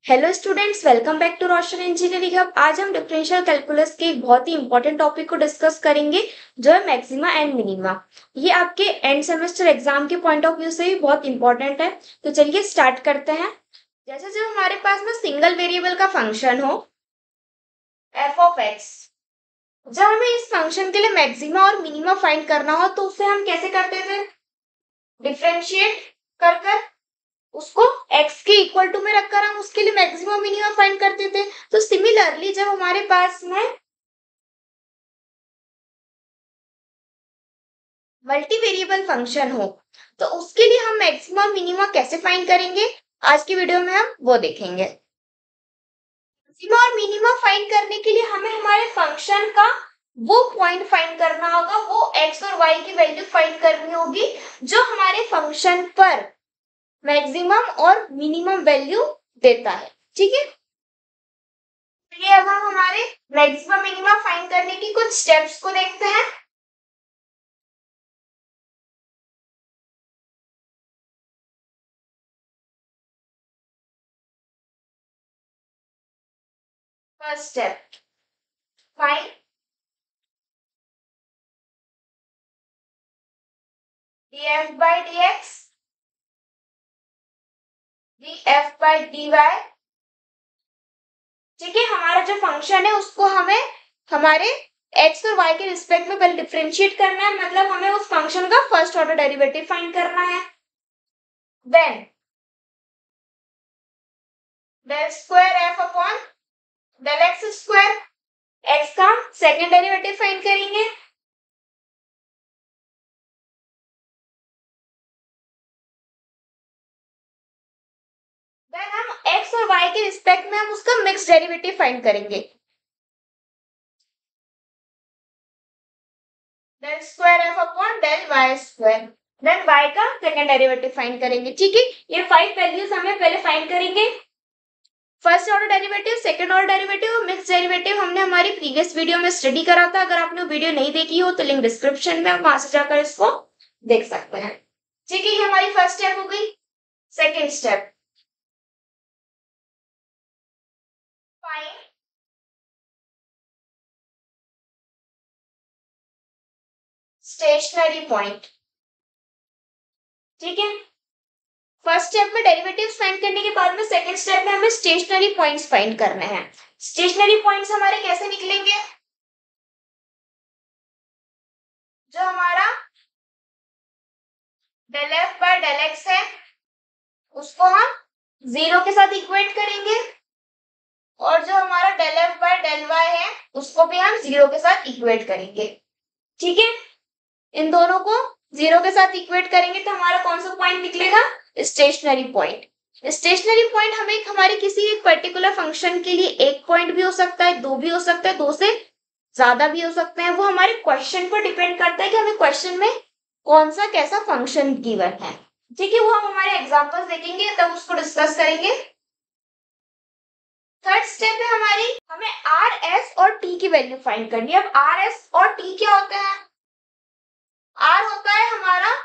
Hello students, welcome back to Roshan engineering hub. आज हम differential calculus के एक बहुत ही इंपॉर्टेंट टॉपिक को डिस्कस करेंगे, जो है मैक्सिमा एंड मिनिमा। ये आपके एंड सेमेस्टर एग्जाम के पॉइंट ऑफ व्यू से भी बहुत इंपॉर्टेंट है। तो चलिए स्टार्ट करते हैं। जैसे जब हमारे पास में सिंगल वेरिएबल का फंक्शन हो एफ ऑफ एक्स, जब हमें इस फंक्शन के लिए मैक्सिमा और मिनिमा फाइंड करना हो तो उसे हम कैसे करते थे? डिफरेंशिएट कर कर उसको x के इक्वल टू में रखकर हम उसके लिए मैक्सिमम मिनिमम फाइंड करते थे। तो सिमिलरली जब हमारे पास में मल्टी वेरिएबल फंक्शन हो तो उसके लिए हम मैक्सिमम मिनिमम कैसे फाइंड करेंगे, आज की वीडियो में हम वो देखेंगे। मैक्सिमम और मिनिमम फाइंड करने के लिए हमें हमारे फंक्शन का वो पॉइंट फाइंड करना होगा, वो x और y की वैल्यू फाइंड करनी होगी जो हमारे फंक्शन पर मैक्सिमम और मिनिमम वैल्यू देता है। ठीक है, चलिए अब हम हमारे मैक्सिमम मिनिमम फाइंड करने की कुछ स्टेप्स को देखते हैं। First step, find df by dx df by dy। ठीक है, हमारा जो फंक्शन है उसको हमें हमारे x और y के रिस्पेक्ट में पहले डिफरेंशिएट करना है, मतलब हमें उस फंक्शन का फर्स्ट ऑर्डर डेरिवेटिव फाइंड करना है। Then del square f upon del x square, x का सेकेंड डेरिवेटिव फाइंड करेंगे। देन हम x और y के रिस्पेक्ट में हम उसका मिक्स डेरिवेटिव फाइंड करेंगे। Del square f upon del y square, then y का सेकंड डेरिवेटिव फाइंड करेंगे। ठीक है, ये 5 वैल्यूज हमें पहले फाइंड करेंगे। First order derivative, second order derivative और मिक्स डेरिवेटिव हमने हमारी प्रीवियस वीडियो में स्टडी करा था। अगर आपने वीडियो नहीं देखी हो तो लिंक डिस्क्रिप्शन में, वहां से जाकर इसको देख सकते हैं। ठीक है, ये हमारी फर्स्ट स्टेप हो गई। Second step, find stationary point. ठीक है, फर्स्ट स्टेप में डेरिवेटिव्स फाइंड करने के बाद में सेकंड स्टेप में हमें स्टेशनरी पॉइंट्स फाइंड करने हैं। स्टेशनरी पॉइंट्स हमारे कैसे निकलेंगे? जो हमारा del f by del x है उसको हम जीरो के साथ इक्वेट करेंगे, और जो हमारा del f by del y है उसको भी हम जीरो के साथ इक्वेट करेंगे। ठीक है, इन दोनों को जीरो के साथ इक्वेट करेंगे तो हमारा कौन सा पॉइंट निकलेगा? Stationary point. स्टेशनरी पॉइंट हमें हमारे किसी एक पर्टिकुलर फंक्शन के लिए एक पॉइंट भी हो सकता है, दो भी हो सकता है, दो से ज्यादा भी हो सकते हैं। वो हमारे क्वेश्चन पर डिपेंड करता है कि हमें क्वेश्चन में कौन सा कैसा फंक्शन गिवन है। ठीक है, वो हम हमारे एग्जांपल्स देखेंगे तब उसको डिस्कस करेंगे। थर्ड स्टेप है हमारी, हमें आर एस और टी की वैल्यू फाइंड करनी है। अब आर एस और टी क्या होता है? आर होता है हमारा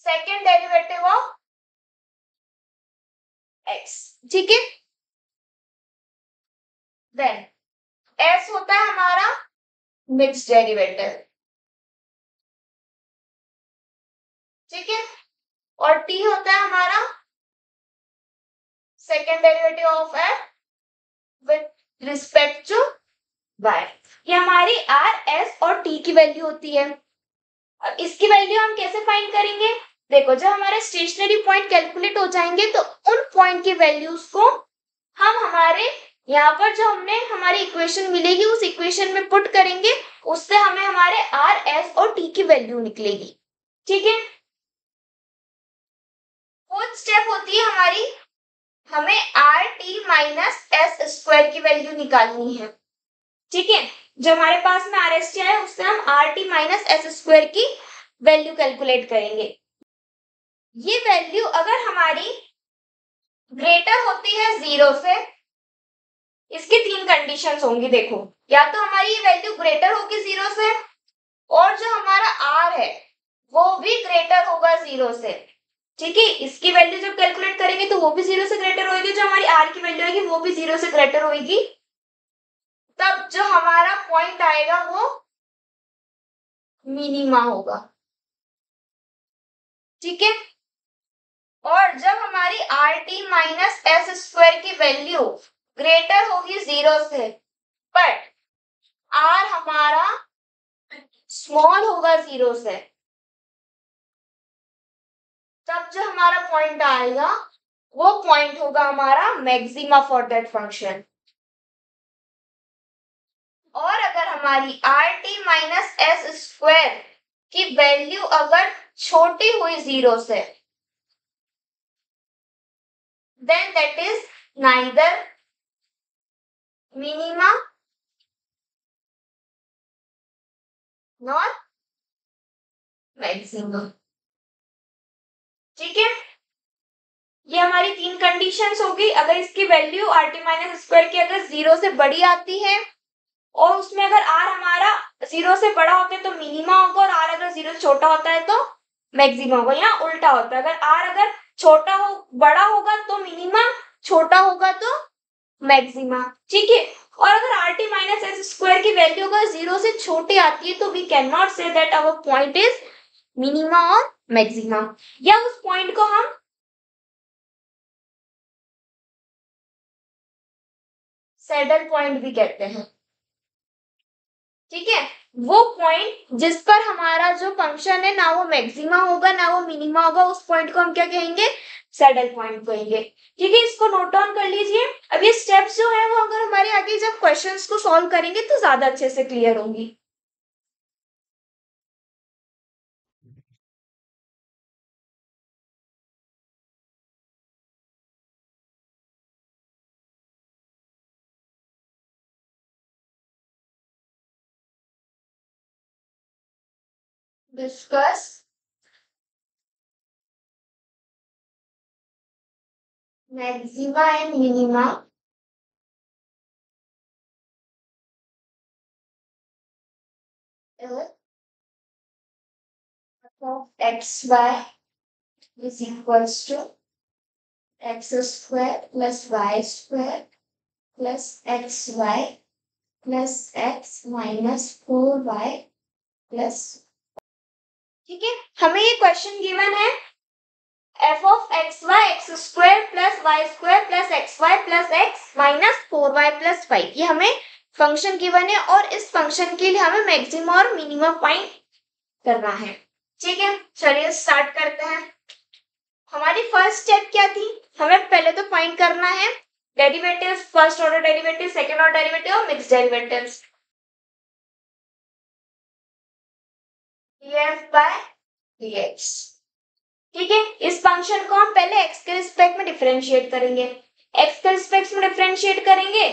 सेकेंड डेरिवेटिव ऑफ एक्स। ठीक है, देन एस होता है हमारा मिक्स डेरिवेटिव। ठीक है, और टी होता है हमारा second derivative of x with respect to y. ये हमारी आर एस और टी की वैल्यू होती है। अब इसकी वैल्यू हम कैसे फाइंड करेंगे? देखो, जब हमारे स्टेशनरी पॉइंट कैलकुलेट हो जाएंगे तो उन पॉइंट की वैल्यूज को हम हमारे यहाँ पर जो हमने हमारी इक्वेशन मिलेगी उस इक्वेशन में पुट करेंगे, उससे हमें हमारे आर एस और टी की वैल्यू निकलेगी। ठीक है, फोर्थ स्टेप होती है हमारी, हमें R T minus S square की वैल्यू निकालनी है। ठीक है, जो हमारे पास में आर एस टी है उससे हम R T minus S square की वैल्यू कैलकुलेट करेंगे। ये वैल्यू अगर हमारी ग्रेटर होती है जीरो से, इसकी तीन कंडीशंस होंगी। देखो, या तो हमारी ये वैल्यू ग्रेटर होगी जीरो से, और जो हमारा आर है वो भी ग्रेटर होगा जीरो से, ठीक है, इसकी वैल्यू जब कैलकुलेट करेंगे तो वो भी 0 से ग्रेटर होगी, जो हमारी r की वैल्यू होगी वो भी 0 से ग्रेटर होगी, तब जो हमारा पॉइंट आएगा वो मिनिमा होगा। ठीक है, और जब हमारी R T minus S square की वैल्यू ग्रेटर होगी 0 से, बट आर हमारा स्मॉल होगा 0 से, तब जो हमारा पॉइंट आएगा वो पॉइंट होगा हमारा मैक्सिमा फॉर दैट फंक्शन। और अगर हमारी R T minus S square की वैल्यू अगर छोटी हुई 0 से, then that is neither minima nor maximum। ठीक है, ये हमारी तीन कंडीशंस होगी। अगर इसकी value R T minus square की अगर 0 से बड़ी आती है और उसमें अगर आर हमारा 0 से बड़ा होता है तो मिनिमा होगा, और आर अगर 0 से छोटा होता है तो मैक्सिमा होगा। यहाँ उल्टा होता है, अगर आर अगर छोटा हो बड़ा होगा तो मिनिमा, छोटा होगा तो मैक्सिमा। ठीक है, और अगर R T minus S square की वैल्यू अगर 0 से छोटी आती है तो we can not say that our point is minima और मैक्सिमा, या उस पॉइंट को हम सैडल पॉइंट भी कहते हैं। ठीक है, वो पॉइंट जिस पर हमारा जो फंक्शन है ना वो मैक्सिमा होगा ना वो मिनिमा होगा, उस पॉइंट को हम क्या कहेंगे, सैडल पॉइंट कहेंगे। ठीक है, इसको नोट डाउन कर लीजिए। अब ये स्टेप्स जो है वो अगर हमारे आगे जब क्वेश्चंस को सॉल्व करेंगे तो ज्यादा अच्छे से क्लियर होंगी। Discuss maxima and minima of xy is equals to x square plus y square plus xy plus x minus 4y plus. ठीक है, हमें ये क्वेश्चन गिवन है f of x y x square plus y square plus x y plus x minus 4y plus 5, ये हमें function given है और इस फंक्शन के लिए हमें मैक्सिमम और मिनिमम फाइंड करना है। ठीक है, चलिए स्टार्ट करते हैं। हमारी फर्स्ट स्टेप क्या थी, हमें पहले तो फाइंड करना है derivatives, first order derivative, second order derivative और mixed derivatives. df by dx। ठीक है, इस फंक्शन को हम पहले x के रिस्पेक्ट में डिफरेंशिएट करेंगे। x के रिस्पेक्ट में डिफरेंशिएट करेंगे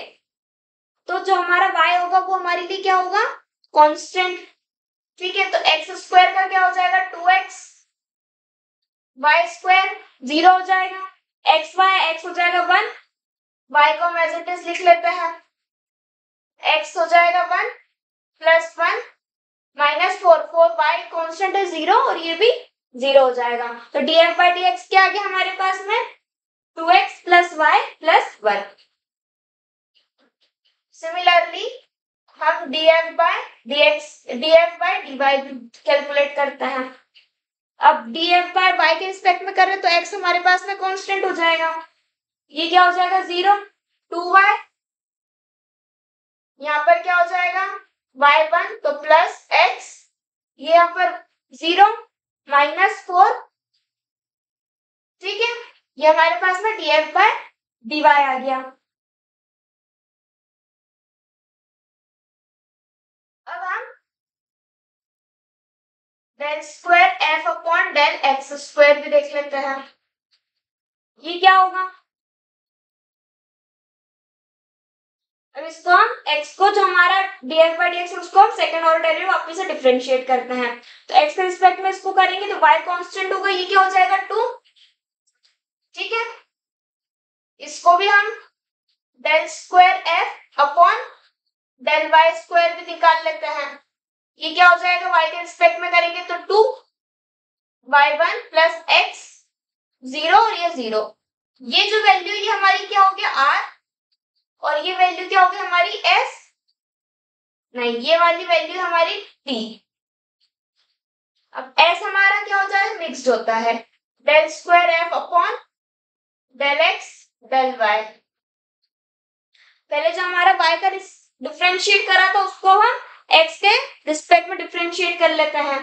तो जो हमारा y होगा वो हमारे लिए क्या होगा, कांस्टेंट। ठीक है, तो x स्क्वायर का क्या हो जाएगा 2x, y स्क्वायर 0 हो जाएगा, x हो जाएगा 1, y को हम एज इट इज लिख लेते हैं, x हो जाएगा 1 प्लस 1 माइनस 4, 4y कांस्टेंट है 0 और ये भी 0 हो जाएगा। तो df बाई dx क्या आ गया हमारे पास में 2x plus y plus 1। Similarly हम df बाय dy कैलकुलेट करते हैं। अब df बाय y के रिस्पेक्ट में कर रहे हैं तो x हमारे पास में कांस्टेंट हो जाएगा, ये क्या हो जाएगा 0, 2y, यहाँ पर क्या हो जाएगा y1 तो प्लस x, ये यहाँ पर 0 माइनस 4। ठीक है, ये हमारे पास में df बाय dy आ गया। अब हम del square f upon del x square भी देख लेते हैं, ये क्या होगा। अब इसको हम x को जो हमारा df बाई dx है उसको हम सेकंड ऑर्डर डेरिवेटिव वापस से डिफरेंशिएट करते हैं, तो x के रिस्पेक्ट में इसको करेंगे तो y कांस्टेंट होगा, ये क्या हो जाएगा 2। ठीक है, इसको भी हम del square f upon del y square भी निकाल लेते हैं, ये क्या हो जाएगा y के रिस्पेक्ट में करेंगे तो 2 y1 प्लस x 0 और ये 0। ये जो वैल्यू ये हमारी क्या हो गया r, और ये वैल्यू क्या हो गई हमारी s, नहीं ये वाली वैल्यू हमारी t। अब s हमारा क्या हो जाए, मिक्स्ड होता है, del square f upon del x del y। पहले जो हमारा y का डिफरेंशिएट करा था उसको हम x के रिस्पेक्ट में डिफरेंशिएट कर लेते हैं।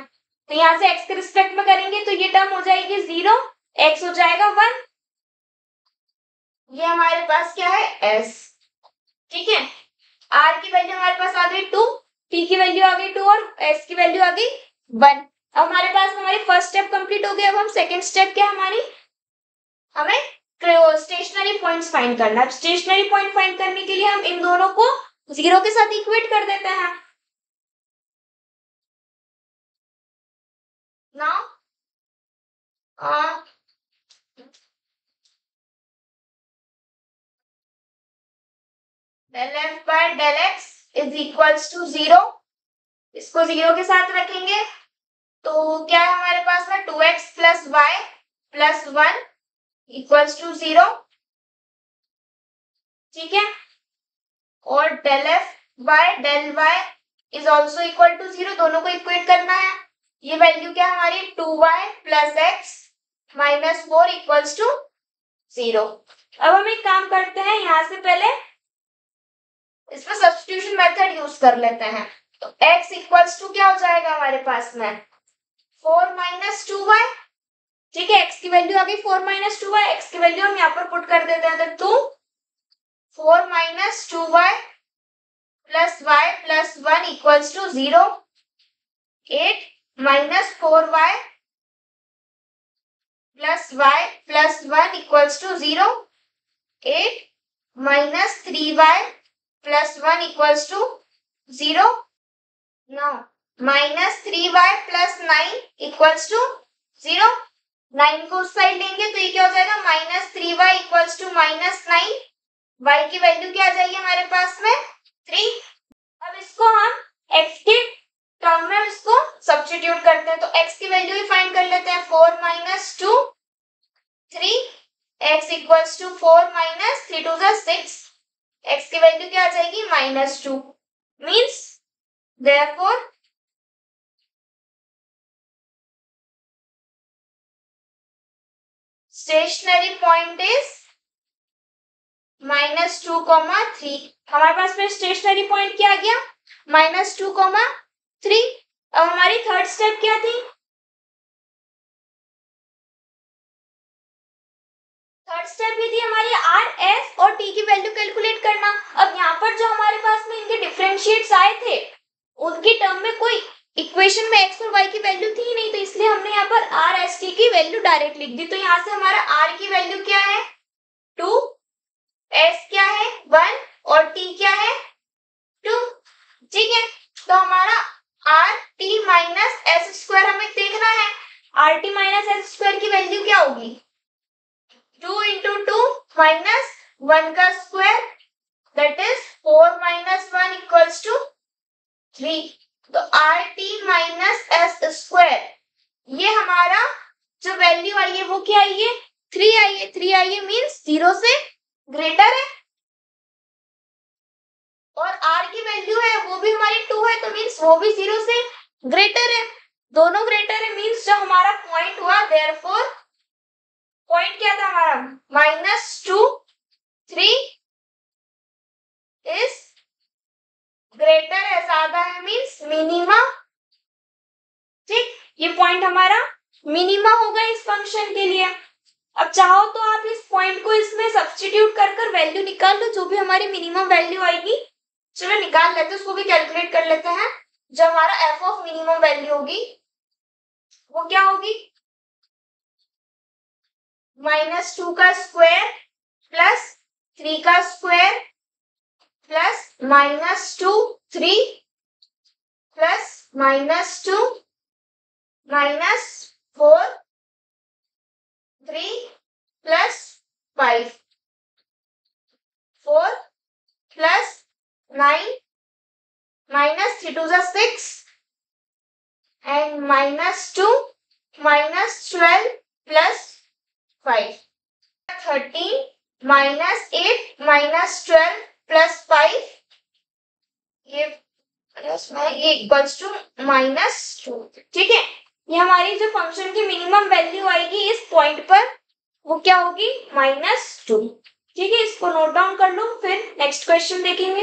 तो यहाँ से x के रिस्पेक्ट में करेंगे तो ये टर्म हो जाएगी 0, x हो जाएगा 1। ये हमारे पास क्या है s, ठीक है। r की वैल्यू हमारे पास आ गई 2, t की वैल्यू आ गई 2 और s की वैल्यू आ गई 1। अब हमारे पास हमारी फर्स्ट स्टेप कंप्लीट हो गया। अब हम सेकंड स्टेप क्या हमारी, हमें स्टेशनरी पॉइंट्स फाइंड करना है। स्टेशनरी पॉइंट फाइंड करने के लिए हम इन दोनों को 0 के साथ इक्वेट कर देते हैं। Now del f by del x is equals to 0। इसको 0 के साथ रखेंगे तो क्या है हमारे पास में 2x plus y plus 1 equals to 0, ठीक है। और del f by del y is also equal to 0, दोनों को इक्वेट करना है। ये वैल्यू क्या हमारी 2y plus x minus 4 equals to 0। अब हम एक काम करते हैं, यहां से पहले इसमें सब्स्टिट्यूशन मेथड यूज कर लेते हैं। तो x इक्वल्स टू क्या हो जाएगा हमारे पास में 4 माइनस 2y, ठीक है। x की वैल्यू आ गई 4 माइनस 2y, x की वैल्यू हम यहाँ पर पुट कर देते हैं तो 4 minus 2y plus y plus 1 equals to 0। 8 minus 4y plus y plus 1 equals to 0। 8 minus 3y plus 1 equals to 0। 9 minus 3y plus 9 equals to 0। 9 को उस साइड लेंगे तो ये क्या हो जाएगा minus 3y equals to minus 9। y की value क्या आ जाएगी हमारे पास में 3। अब इसको हम x के टर्म में इसको सब्स्टिट्यूट करते हैं तो x की वैल्यू ही फाइंड कर लेते हैं 4 minus 2 3, x equals to 4 minus 3 two 6, x की वैल्यू क्या आ जाएगी minus 2। Means therefore stationary point is minus 2 comma 3। हमारे पास में स्टेशनरी पॉइंट क्या आ गया माइनस 2 कॉमा 3। अब हमारी थर्ड स्टेप क्या थी, थर्ड स्टेप ये थी हमारी आर एस और टी की वैल्यू कैलकुलेट करना। अब यहाँ पर जो हमारे पास में इनके डिफरेंशिएट्स आए थे उनकी टर्म में कोई इक्वेशन में x और y की वैल्यू थी नहीं, तो इसलिए हमने यहाँ पर आर एस टी की वैल्यू डायरेक्ट लिख दी। तो यहाँ से हमारा r की वैल्यू क्या है 2, s क्या है 1 और t क्या है 2, ठीक है। तो हमारा R T minus S square हमें देखना है। R T minus S square की वैल्यू क्या होगी 2 इंटू 2 माइनस 1 का square that is 4 minus 1 equals to 3। तो R T minus S square ये हमारा जो वैल्यू आई है वो क्या आई है 3 आई है। 3 आई है मीन्स 0 से ग्रेटर है और r की वैल्यू है वो भी हमारी 2 है तो मीन्स वो भी 0 से ग्रेटर है। दोनों ग्रेटर है मीन्स जो हमारा पॉइंट हुआ देयरफॉर पॉइंट क्या था हमारा माइनस 2 3 इज ग्रेटर है, ज्यादा है मीन्स मिनिमा, ठीक। ये पॉइंट हमारा मिनिमा होगा इस फंक्शन के लिए। अब चाहो तो आप इस पॉइंट को इसमें सब्स्टिट्यूट कर वैल्यू निकाल लो, जो भी हमारी मिनिमम वैल्यू आएगी चलो निकाल लेते हैं, उसको भी कैलकुलेट कर लेते हैं। जो हमारा एफ ऑफ मिनिमम वैल्यू होगी वो क्या होगी माइनस 2 का स्क्वायर प्लस 3 का square plus minus 2 3 plus minus 2 minus 4 3 plus 5 4 plus 9 minus 3 to the 6 and minus 2 minus 12 plus 5 13 minus 8 minus 12 plus 5 ये प्लस में ये इक्वल्स टू -2। ठीक है, ये हमारी जो फंक्शन की मिनिमम वैल्यू आएगी इस पॉइंट पर वो क्या होगी -2। ठीक है, इसको नोट डाउन कर लो, फिर नेक्स्ट क्वेश्चन देखेंगे।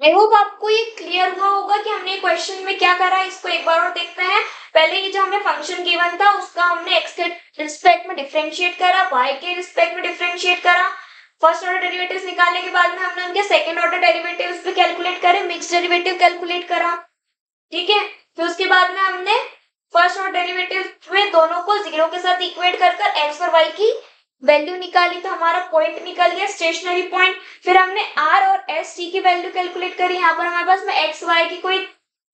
आई होप आपको ये क्लियर हुआ होगा कि हमने क्वेश्चन में क्या करा है। इसको एक बार और देखते हैं। पहले ये जो हमें फंक्शन गिवन था उसका हमने x के रिस्पेक्ट में डिफरेंशिएट करा, y के रिस्पेक्ट में डिफरेंशिएट करा। फर्स्ट ऑर्डर डेरिवेटिव्स निकालने के बाद में हमने उनके सेकंड ऑर्डर डेरिवेटिव्स भी कैलकुलेट करे, मिक्स डेरिवेटिव कैलकुलेट करा। ठीक है, फिर उसके बाद में हमने फर्स्ट ऑर्डर डेरिवेटिव में दोनों को जीरो के साथ इक्वेट कर कर x और y की वैल्यू निकाली तो हमारा पॉइंट निकल गया स्टेशनरी पॉइंट। फिर हमने r और s t की वैल्यू कैलकुलेट करी। यहाँ पर हमारे पास में x y की कोई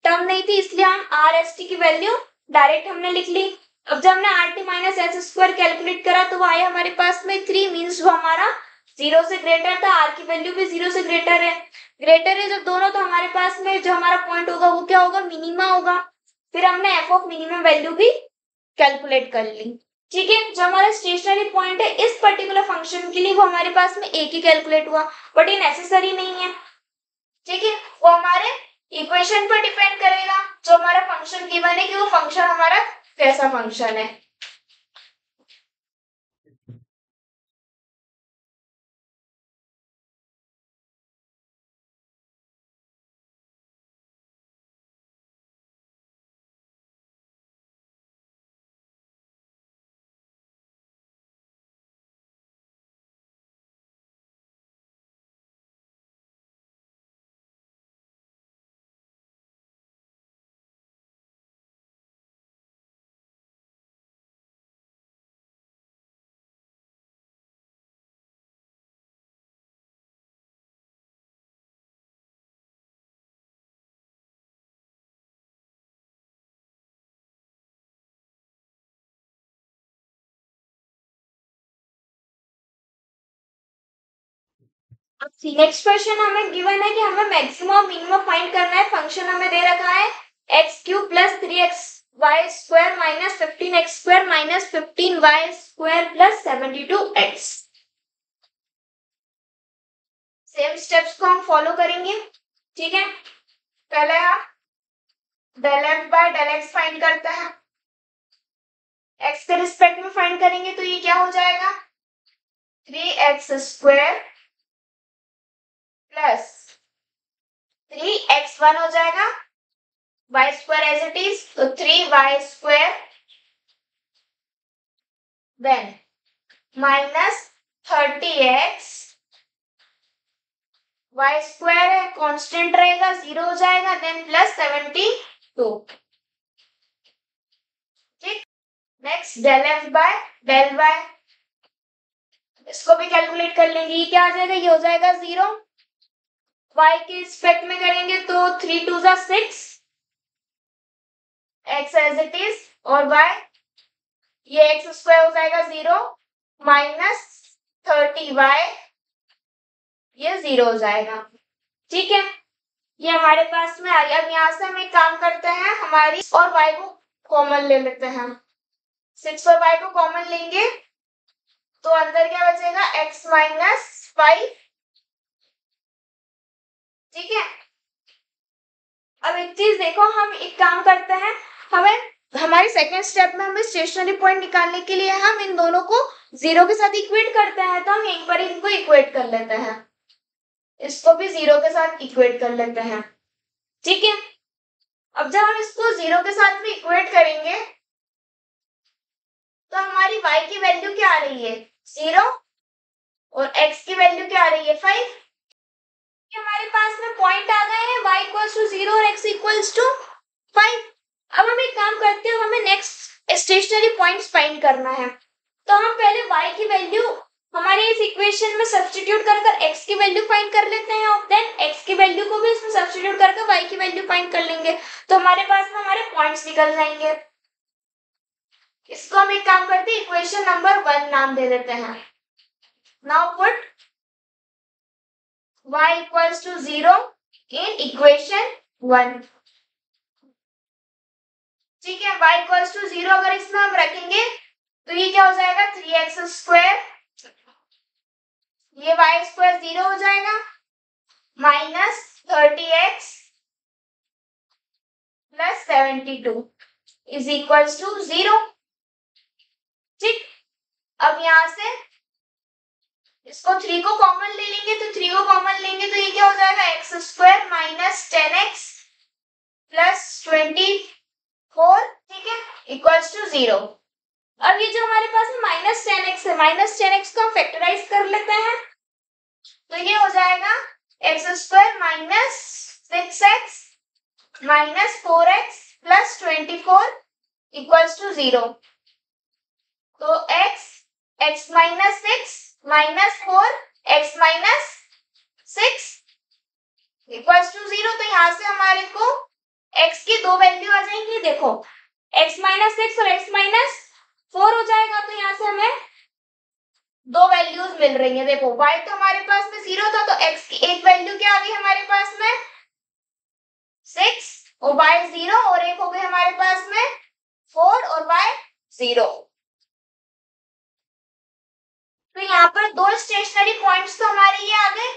टर्म नहीं थी इसलिए हम r s t की वैल्यू डायरेक्ट हमने लिख ली। अब जब हमने R T minus S square calculate करा तो वो आया हमारे पास में 3 मीन्स वो हमारा जीरो से ग्रेटर था, आर की वैल्यू भी जीरो से ग्रेटर है जब दोनों, तो हमारे पास में जो हमारा पॉइंट होगा वो क्या होगा मिनिमा होगा। फिर हमने एफ ऑफ मिनिमम वैल्यू भी कैलकुलेट कर ली। ठीक है, जो हमारा स्टेशनरी पॉइंट है इस पर्टिकुलर फंक्शन के लिए वो हमारे पास में एक ही कैलकुलेट हुआ, बट ये नेसेसरी नहीं है। ठीक है, वो हमारे इक्वेशन पर डिपेंड करेगा जो हमारा फंक्शन गिवन है कि वो फंक्शन हमारा कैसा फंक्शन है। नेक्स्ट क्वेश्चन हमें गिवन है कि हमें मैक्सिमम और मिनिमम फाइंड करना है। फंक्शन हमें दे रखा है x cube plus 3xy² minus 15x² minus 15y² plus 72x। Same steps को हम फॉलो करेंगे। ठीक है, पहले हम del f by del x find करते हैं। एक्स के रिस्पेक्ट में फाइंड करेंगे तो ये क्या हो जाएगा 3x² प्लस 3x1 हो जाएगा, y² एज इट इज तो 3y², then minus 30x, y² है कांस्टेंट रहेगा जीरो हो जाएगा, देन प्लस 72। ठीक, next del f by del y, इसको भी कैलकुलेट कर लेंगे। ये क्या आ जाएगा, ये हो जाएगा जीरो। y के रिस्पेक्ट में करेंगे तो 3 2 जा 6, x एज इट इज, और y ये x² हो जाएगा जीरो माइनस 30y ये जीरो हो जाएगा। ठीक है, ये हमारे पास में आ गया। अब यहाँ से हम एक काम करते हैं, हमारी और y को कॉमन ले लेते हैं। 6 और y को कॉमन लेंगे तो अंदर क्या बचेगा x माइनस 5। ठीक है, अब एक चीज देखो, हम एक काम करते हैं, हमें हमारे सेकेंड स्टेप में हमें स्टेशनरी पॉइंट निकालने के लिए हम इन दोनों को जीरो के साथ इक्वेट करते हैं, तो हम यहीं पर इनको इक्वेट कर लेते हैं, इसको भी जीरो के साथ इक्वेट कर लेते हैं। ठीक है, अब जब हम इसको जीरो के साथ में इक्वेट करेंगे तो हमारी y की वैल्यू क्या आ रही है जीरो और x की वैल्यू क्या आ रही है 5। हमारे पास में पॉइंट आ गए हैं y इक्वल्स टू 0 और x इक्वल्स टू 5। अब हम एक काम करते हैं, हमें नेक्स्ट स्टेशनरी पॉइंट्स फाइंड करना है, तो हम पहले y की वैल्यू हमारे इस इक्वेशन में सब्स्टिट्यूट कर कर x की वैल्यू फाइंड कर लेते हैं और देन x की वैल्यू को भी इसमें सब्स्टिट्यूट कर कर y की वैल्यू फाइंड कर लेंगे, तो हमारे पास में हमारे पॉइंट्स निकल जाएंगे। इसको हम एक काम करते हैं, इक्वेशन नंबर 1 नाम दे देते हैं। Now put y equals to 0 in equation 1। ठीक है, y इक्वल्स टू 0 अगर इसमें हम रखेंगे स्क्वायर 0 हो जाएगा, -30x plus 72 is equals to 0। ठीक, अब यहां से इसको 3 को कॉमन ले लेंगे, तो 3 को कॉमन लेंगे तो ये क्या हो जाएगा, x square minus 10x plus 24, ठीक है, इक्वल्स टू 0। अब ये जो हमारे पास -10x है, -10x को हम फैक्टराइज कर लेते हैं, तो ये हो जाएगा x square minus 6x minus 4x plus 24 equals to 0। तो x minus 6 minus 4 x minus 6 equals to 0। तो यहाँ से हमारे को x की दो वैल्यू आ जाएंगी, देखो x माइनस 6 और x माइनस 4 हो जाएगा, तो यहाँ से हमें दो वैल्यूज मिल रही है। देखो y तो हमारे पास में 0 था, तो x की एक वैल्यू क्या आ गई हमारे पास में 6 और y 0, और एक हो गई हमारे पास में 4 और y 0। तो यहाँ पर दो स्टेशनरी पॉइंट्स तो हमारे ये आ गए।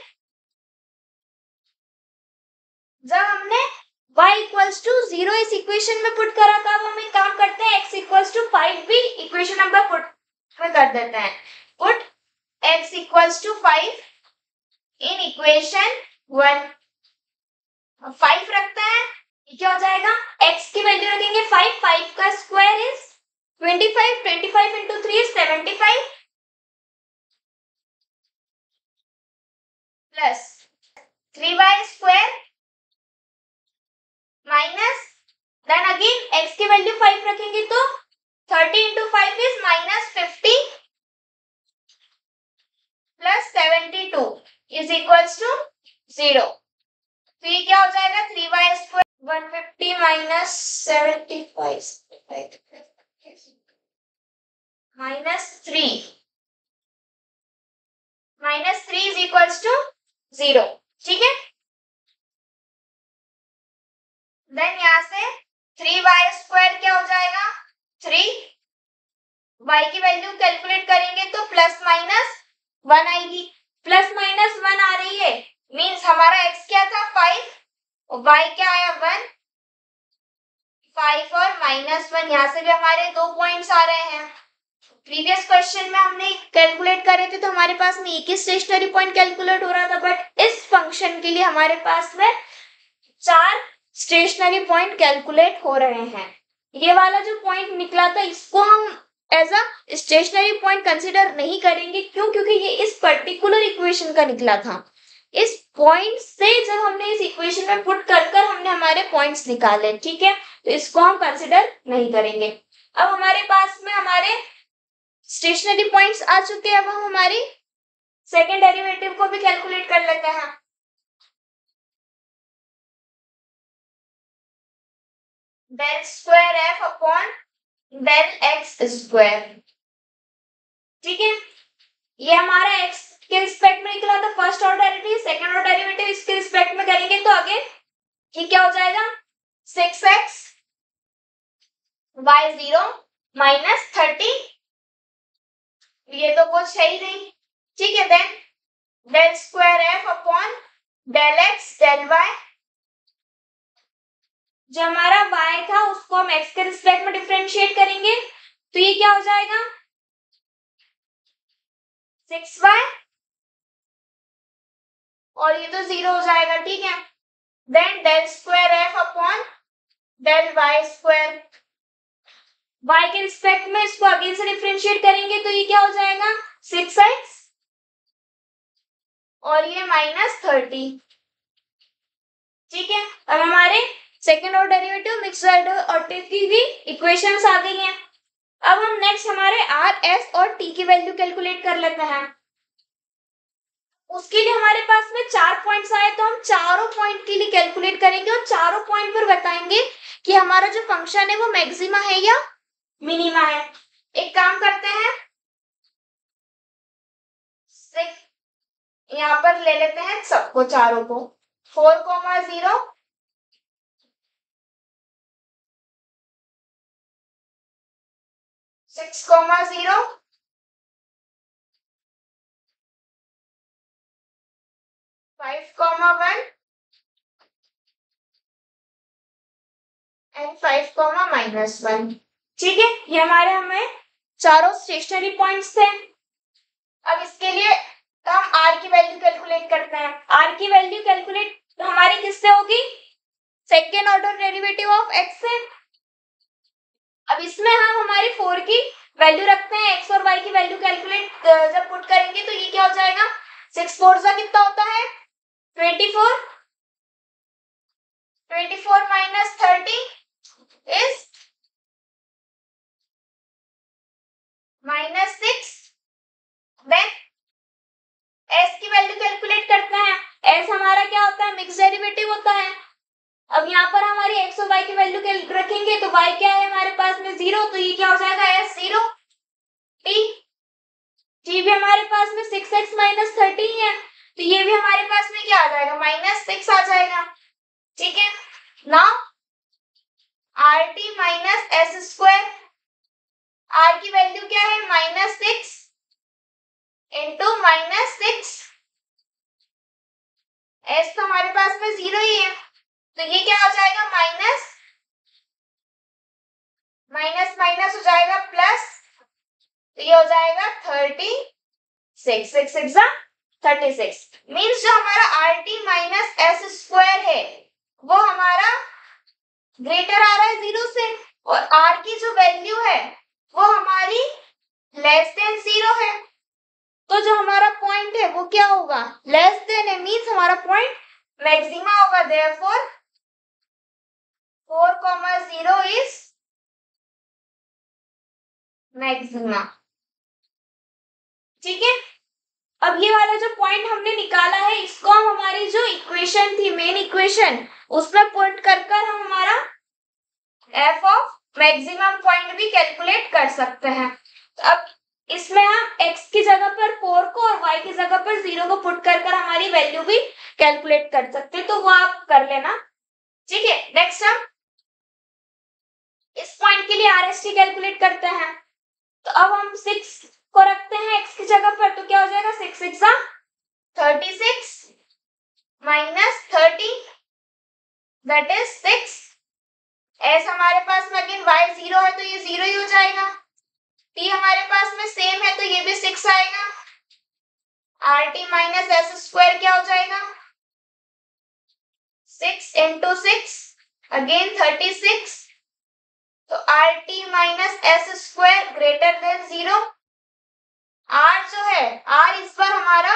जब हमने y इक्वल्स टू 0 इस इक्वेशन में पुट करा था, अब हम एक काम करते हैं x इक्वल्स टू 5 भी इक्वेशन नंबर पुट में कर देते हैं। Put x equals to 5 in equation 1। 5 रखते हैं, ये क्या हो जाएगा, x की वैल्यू रखेंगे 5, 5 का square is 25, 25 into 3 is 75 plus 3y square minus, then again x की वैल्यू 5 रखेंगे तो 30 into 5 is -50 plus 72 is equals to 0। तो ये क्या हो जाएगा, 3y square 150 minus 75 -3 is equals to 0। ठीक है, देन यहाँ से 3y स्क्वायर क्या हो जाएगा 3, y की वैल्यू कैलकुलेट करेंगे तो प्लस माइनस 1 आएगी, प्लस माइनस 1 आ रही है, मींस हमारा x क्या था 5 और y क्या आया 1, 5 और -1, यहाँ से भी हमारे दो पॉइंट्स आ रहे हैं। प्रीवियस क्वेश्चन में हमने कैलकुलेट करे थे तो हमारे पास में एक ही स्टेशनरी पॉइंट कैलकुलेट हो रहा था, बट इस फंक्शन के लिए हमारे पास में 4 स्टेशनरी पॉइंट कैलकुलेट हो रहे हैं। ये वाला जो पॉइंट निकला था इसको हम as a stationary point consider नहीं करेंगे, क्यों, क्योंकि ये इस पर्टिकुलर इक्वेशन का निकला था। इस पॉइंट से जब हमने इस इक्वेशन में पुट कर कर हमने हमारे पॉइंट्स निकाले, ठीक है, तो इसको हम कंसीडर नहीं करेंगे। अब हमारे पास में हमारे स्टेशनरी पॉइंट्स आ चुके हैं, अब हम हमारी सेकेंड डेरिवेटिव को भी कैलकुलेट कर लेते हैं। Del square f upon del x square, ठीक है, ये हमारा एक्स के रिस्पेक्ट में निकला था first order derivative, second order derivative इसके रिस्पेक्ट में करेंगे तो आगे ये क्या हो जाएगा 6x y 0 माइनस 30, ये तो कुछ है ही नहीं, ठीक है, then del square f upon del x del y, जो हमारा y था उसको हम x के रिस्पेक्ट में डिफरेंशिएट करेंगे तो ये क्या हो जाएगा 6y और ये तो 0 हो जाएगा, ठीक है, then del square f upon del y square, y के रिस्पेक्ट में इसको अगेन से डिफरेंशिएट करेंगे तो ये क्या हो जाएगा 6x और ये -30, ठीक है। अब हमारे second order derivative mixed order की भी इक्वेशंस आ गई हैं। अब हम नेक्स्ट हमारे r, s और t की वैल्यू कैलकुलेट कर लेते हैं। उसके लिए हमारे पास में 4 पॉइंट्स आए तो हम चारों पॉइंट के लिए कैलकुलेट करेंगे और चारों पॉइंट पर बताएंगे कि हमारा जो फंक्शन है वो मैक्सिमा है या मिनिमा है। एक काम करते हैं, यहाँ पर ले लेते हैं सबको चारों को 4,0 6,0 5,1 एंड 5,-1। ठीक है, ये हमारे हमें चारों स्टेशनरी पॉइंट्स थे। अब इसके लिए हम आर की वैल्यू कैलकुलेट करते हैं। आर की वैल्यू कैलकुलेट हमारी किससे होगी? Second order derivative of x से। अब इसमें हम हमारी 4 की वैल्यू रखते हैं, एक्स और वाई की वैल्यू कैलकुलेट जब पुट करेंगे तो ये क्या हो जाएगा? 6 4 जा कितना होता है? 24। 24 माइनस 30 इज -6। देन एस की वैल्यू कैलकुलेट करते हैं। एस हमारा क्या होता है? मिक्स डेरिवेटिव होता है। अब यहाँ पर हमारी एक्स और वाई की वैल्यू रखेंगे तो वाई क्या है हमारे पास में? 0, तो ये क्या हो जाएगा? एस 0। टी टी भी हमारे पास में 6x माइनस 30 है, तो ये भी हमारे पास में क्या आ जाएगा? -6 आ जाएगा। ठीक है, now r T minus S square. R की वैल्यू क्या है? -6 इंटू -6। एस तो हमारे पास में 0 ही है, तो ये क्या हो जाएगा? माइनस माइनस माइनस हो जाएगा प्लस, तो ये हो जाएगा 36। 6 6 36 मीन्स जो हमारा R T minus S square है वो हमारा ग्रेटर आ रहा है 0 से, और आर की जो वैल्यू है वो हमारी लेस देन 0 है। तो जो हमारा पॉइंट है वो क्या होगा? लेस देन है, मीन्स हमारा पॉइंट मैक्सिमा होगा। Therefore 4,0 is maxima. ठीक है, अब ये वाला जो पॉइंट हमने निकाला है इसको हम हमारी जो इक्वेशन थी, मेन इक्वेशन, उसमें पुट कर हम हमारा एफ ऑफ मैक्सिमम पॉइंट भी कैलकुलेट कर सकते हैं। तो अब इसमें हम x की जगह पर 4 को और y की जगह पर 0 को पुट कर हमारी वैल्यू भी कैलकुलेट कर सकते हैं, तो वो आप कर लेना। ठीक है, नेक्स्ट हम इस पॉइंट के लिए RST कैलकुलेट करते हैं। तो अब हम 6 को रखते हैं x की जगह पर, तो क्या हो जाएगा? 6 6 36 माइनस 30 दैट इज 6। एस हमारे पास में अगेन y 0 है तो ये 0 ही हो जाएगा। टी हमारे पास में सेम है तो ये भी 6 आएगा। R T minus S square क्या हो जाएगा? 6 इंटू 6 अगेन 36। तो R T minus S square greater than 0। R जो है, आर इस बार हमारा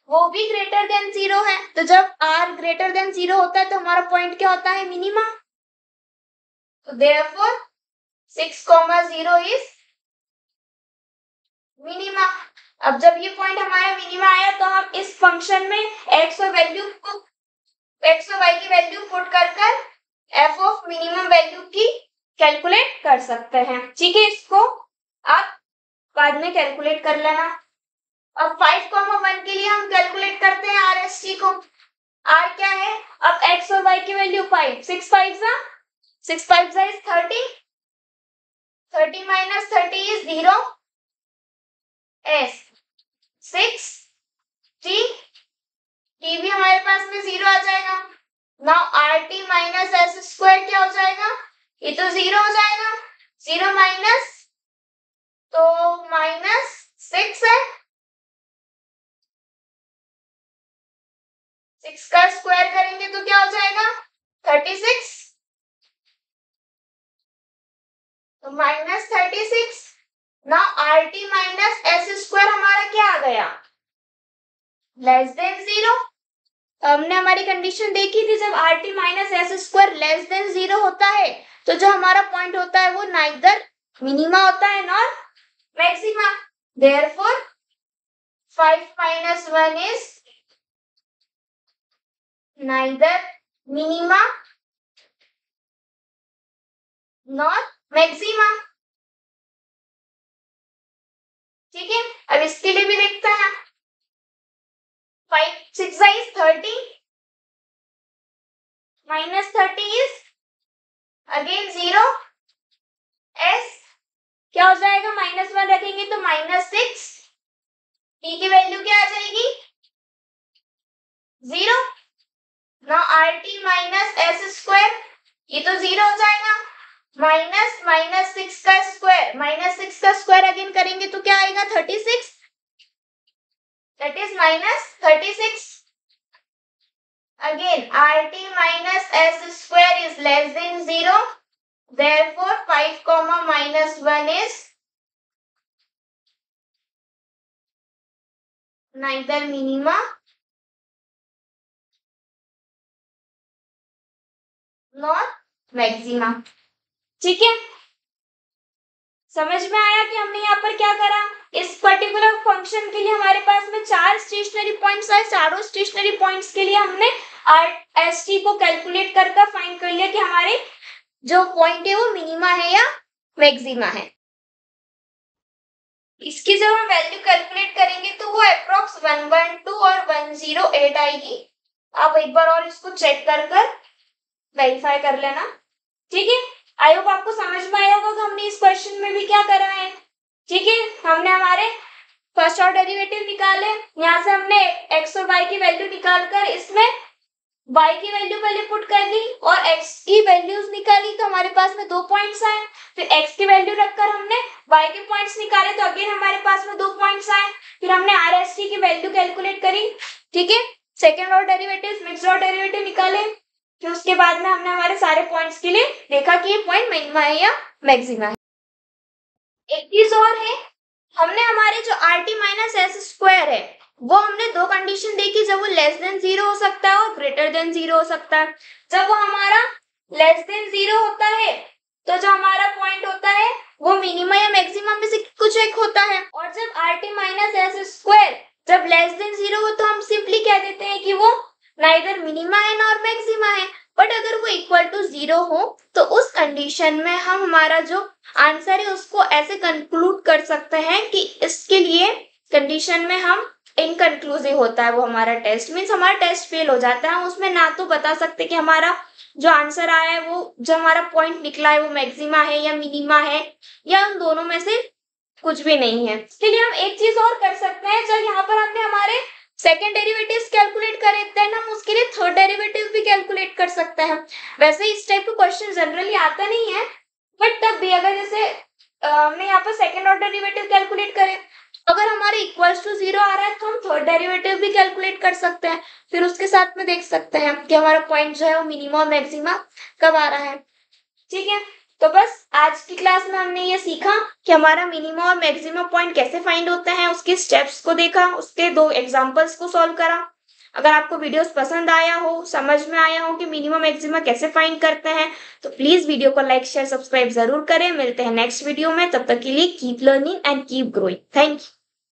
वो भी ग्रेटर देन 0 है, तो जब आर ग्रेटर देन 0 होता है तो हमारा पॉइंट क्या होता है? मिनिमा। तो देयरफॉर 6,0 इज मिनिमा। अब जब ये पॉइंट हमारा मिनिमा आया तो हम इस फंक्शन में एक्स और वैल्यू को, एक्स और वाई की वैल्यू पुट कर एफ ऑफ मिनिमम वैल्यू की कैलकुलेट कर सकते हैं। ठीक है, इसको आप बाद में कैलकुलेट कर लेना। अब 5,1 के लिए हम कैलकुलेट करते हैं आर एस टी को। आर क्या है? अब एक्स और वाई की value 5 6 5 6 5 is 30। 30 minus 30 is 0। S 6 T T भी हमारे पास में 0 आ जाएगा। Now r T minus S square क्या हो जाएगा? ये तो 0 हो जाएगा। 0 माइनस, तो -6 है। 6 का स्क्वायर करेंगे तो क्या हो जाएगा? 36। तो -36। Now r T minus S square हमारा क्या आ गया? Less than 0। हमने हमारी कंडीशन देखी थी, जब R T minus S square less than 0 होता है तो जो हमारा पॉइंट होता है वो नाइदर मिनिमा होता है nor maxima. Therefore 5 - 1 is neither minima nor maxima. ठीक है, अब इसके लिए भी देखते हैं। 5 6 is 30 minus 30 is again 0। S क्या हो जाएगा? -1 रखेंगे तो -6। टी की वैल्यू क्या आ जाएगी? 0। Now RT minus S square, ये तो 0 हो जाएगा। माइनस माइनस 6 का स्क्वायर, माइनस 6 का स्क्वायर अगेन करेंगे तो क्या आएगा 36, that is minus 36। Again, RT minus S square is less than 0. Therefore, 5 comma minus 1 is neither minima nor maxima। ठीक है, समझ में आया कि हमने यहाँ पर क्या करा। इस पर्टिकुलर फंक्शन के लिए हमारे पास में 4 स्टेशनरी पॉइंट्स आए, चारों स्टेशनरी पॉइंट्स के लिए हमने RST को कैलकुलेट करके फाइंड कर लिया कि हमारे जो पॉइंट है वो मिनिमा है या मैक्सिमा है। इसकी जब हम वैल्यू कैलकुलेट करेंगे तो वो अप्रोक्स 112 और 108 आएगी। आप एक बार और इसको चेक कर वेरीफाई कर लेना। ठीक है, आई होप आपको समझ में आया होगा कि हमने इस क्वेश्चन में भी क्या करा है। ठीक है, हमने हमारे फर्स्ट ऑर्डर डेरिवेटिव निकाले, यहाँ से हमने x और y की वैल्यू निकालकर इसमें y की वैल्यू पहले पुट कर ली और x की वैल्यूज निकाली तो हमारे पास में 2 पॉइंट्स आए। फिर x की वैल्यू रखकर हमने y के पॉइंट्स निकाले तो अगेन हमारे पास में 2 पॉइंट्स आए। फिर हमने RST की वैल्यू कैलकुलेट करी। ठीक है, second order derivative, mixed order derivative निकाले। फिर उसके बाद में हमने हमारे सारे पॉइंट्स के लिए देखा कि ये पॉइंट मिनिमा है या मैक्सिमा है। एक चीज और है, हमने हमारे जो RT माइनस S स्क्वायर है वो हमने दो कंडीशन देखी, जब वो लेस देन 0 हो सकता है और ग्रेटर देन 0 हो सकता है। जब वो हमारा लेस देन 0 होता है तो जो हमारा पॉइंट होता है वो मिनिमा या मैक्सिमा में से कुछ एक होता है। और जब RT माइनस S स्क्वायर जब लेस देन 0 हो तो हम सिंपली कह देते हैं कि वो नाइदर मिनिमा है नॉर मैक्सिमा है। बट अगर वो इक्वल टू 0 हो तो उस कंडीशन में हम हमारा जो आंसर है उसको ऐसे कंक्लूड कर सकते हैं कि इसके लिए कंडीशन में हम इनकंक्लूसिव होता है वो हमारा टेस्ट, मीन्स हमारा टेस्ट फेल हो जाता है। हम उसमें ना तो बता सकते कि हमारा जो आंसर आया है वो जो हमारा पॉइंट निकला है वो मैक्सिमा है या मिनिमा है या उन दोनों में से कुछ भी नहीं है। इसके लिए हम एक चीज और कर सकते हैं, जब यहाँ पर हमने हमारे सेकेंड डेरिवेटिव्स कैलकुलेट करे देन हम उसके लिए थर्ड डेरिवेटिव भी कैलकुलेट कर सकते हैं। वैसे इस टाइप का क्वेश्चन जनरली आता नहीं है, बट तब भी अगर जैसे हमने यहाँ पर सेकेंड ऑर्डर डेरिवेटिव कैलकुलेट करें, अगर हमारे इक्वल्स टू 0 आ रहा है तो हम थर्ड डेरिवेटिव भी कैलकुलेट कर सकते हैं। फिर उसके साथ में देख सकते हैं कि हमारा पॉइंट जो है वो मिनिमा और मैक्सिमा कब आ रहा है। ठीक है, तो बस आज की क्लास में हमने ये सीखा कि हमारा मिनिमा और मैक्सिमा पॉइंट कैसे फाइंड होते हैं, उसके स्टेप्स को देखा, उसके 2 एग्जांपल्स को सॉल्व करा। अगर आपको वीडियोस पसंद आया हो, समझ में आया हो कि मिनिमा मैक्सिमा कैसे फाइंड करते हैं तो प्लीज वीडियो को लाइक शेयर सब्सक्राइब जरूर करें। मिलते हैं नेक्स्ट वीडियो में, तब तक के लिए keep learning and keep growing. Thank you.